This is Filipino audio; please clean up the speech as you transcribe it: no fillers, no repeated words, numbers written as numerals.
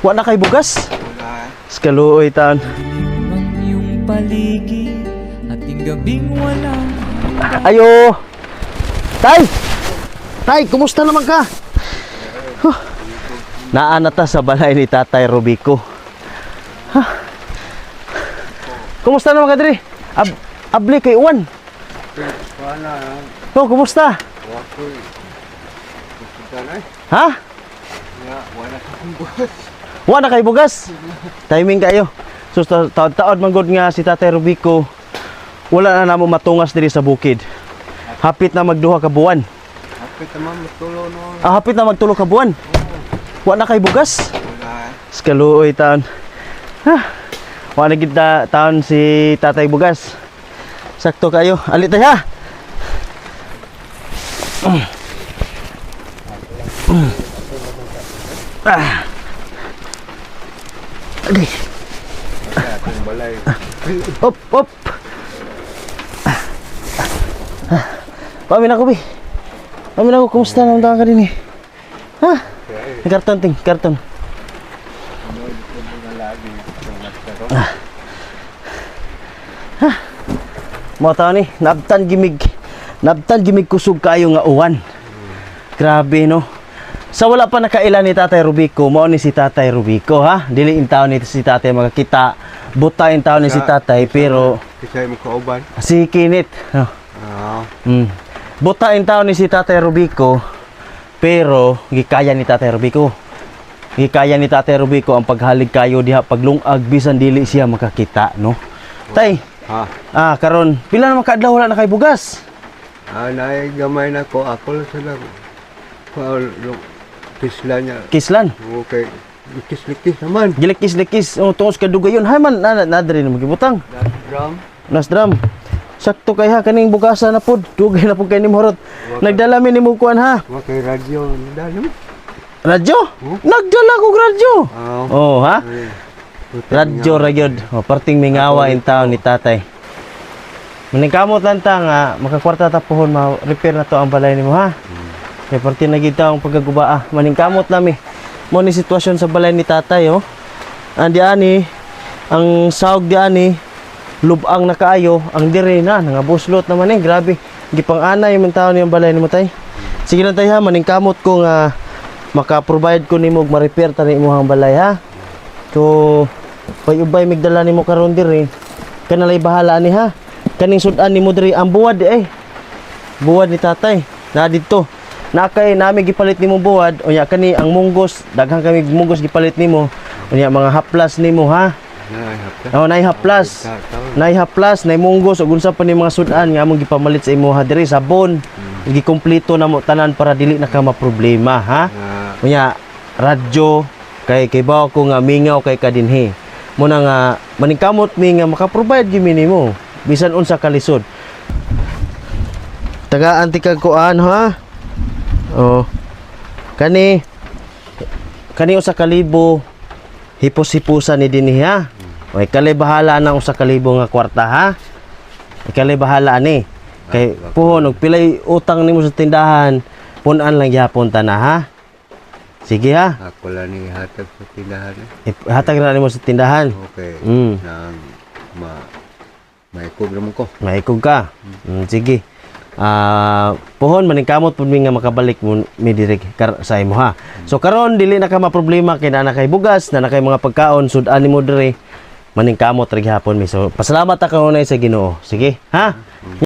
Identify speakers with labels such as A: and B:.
A: Wa na kay bugas.
B: Wala.
A: Skaluoy taon.
C: Ang iyong paligid ating gabing walang
A: Ayo. Tay. Tay, kumusta naman ka? Huh. Naanata sa balay ni Tatay Rubico. Huh. Kumusta naman ka diri? Abli kay Uwan.
B: Wala.
A: Oh, kumusta?
B: Wakoy. Gusto na.
A: Ha?
B: Wala sa bukas.
A: Wa na kay bugas. Timing kayo. So taon-taon manggod nga si Tatay Rubico. Wala na namo matungas diri sa bukid. Hapit na magduha ka buwan.
B: Kapit naman matulog no.
A: Hapit na magtulo ka buwan. Wa na kay bugas.
B: Wala.
A: Skaluoy taon. Ha. Wa na gid taon si Tatay Bugas. Sakto kayo. Alit tay ha. Adi.
B: Atong balay.
A: Op, op. Pamin ako, bi. Pamin ako, kumusta naman ka din eh? Ha? May karton, ting, karton. Mga tao ni, nabtan gimig kusog kayo nga uwan. Grabe no. Sa wala pa nakailan ni Tatay Rubico, mao ni si Tatay Rubico ha. Dili in taon ni si Tatay makakita. Buta in taon ni si Tatay pero
B: Kisay mo kauban.
A: si Kinit. No. Buta in taon ni si Tatay Rubico pero gikaya ni Tatay Rubico. Gikaya ni Tatay Rubico ang paghalig kayo diha paglungag bisan dili siya makakita no. Tay, karon pila na makadlaw wala na kay bugas?
B: Naay gamay na ko. Ako lang sila. Kisla niya.
A: Kislan.
B: Okay. Likis-likis naman.
A: Gilikis-likis. Oh, tungos ka dugayon. Hay man nadri na magibutang.
B: Drum.
A: Nasdram. Sakto kay ha kaning bugasa na pod. Dugay na pud kay nimhorot. Nagdala mi nimo kuan ha.
B: Okay, radyo. Dalam.
A: Radyo? Nagdala ko radyo. Oh, ha? Radyo ra gyud. Oh, parting mingawa in town ni Tatay. Maningkamot lang ta nga makakwarta ta pohon ma-repair na to ang balay nimo ha. Kay parte na gid ta ang pagkagubaa. Maningkamot nami. Mo ni sitwasyon sa balay ni Tatay oh. Andi ani ang sahog di ani lubang na kaayo, ang dire na nangabuslot naman eh, grabe. Gipang-anay man taon yung balay nimo tay. Sige lang tay ha, maningkamot ko nga maka-provide ko nimo og ma-repair ta ni imong balay ha. So pay-ubay migdala nimo karon dire. Kanalay bahala ni ha. Kaning sudan nimo dire ang buwad eh. Buwad ni Tatay. Na dito. Nakay nami gipalit nimo buwad, unya kani ang munggos, daghang kami munggos gipalit nimo. Unya mga haplas nimo ha. Nay haplas. Nay haplas, nay munggos ug unsa pa ni mga sudan nga among gipamalit sa imo ha diri sabon. Gikumpleto na mo tanan para dili na ka maproblema ha. Unya radyo kay bawo ko nga mingaw kay kadinhi. Muna nga maningkamot mi nga maka-provide gyud nimo bisan unsa ka lisod. Tagaan ti kag kuan ha. Oh. Kani usa ka libo hipos-hipusan ni dinhi ha. O ikali bahala nang usa ka libo nga kwarta ha. Ikali bahala ni. Kay puhon og pilay utang nimo sa tindahan, punan lang gyapon ta na ha. Sige ha.
B: Ako lang ni hatag sa tindahan.
A: Hatag na nimo sa tindahan.
B: Okay. Nang maikog naman ko.
A: Maikog ka. Sige. Puhon maningkamot pud mi nga makabalik mo mi diri sa imo ha. So karon dili na ka maproblema kay na kay bugas, na kay mga pagkaon sudan nimo diri. Maningkamot ra gihapon mi. So pasalamat ta kanunay sa Ginoo. Sige, ha?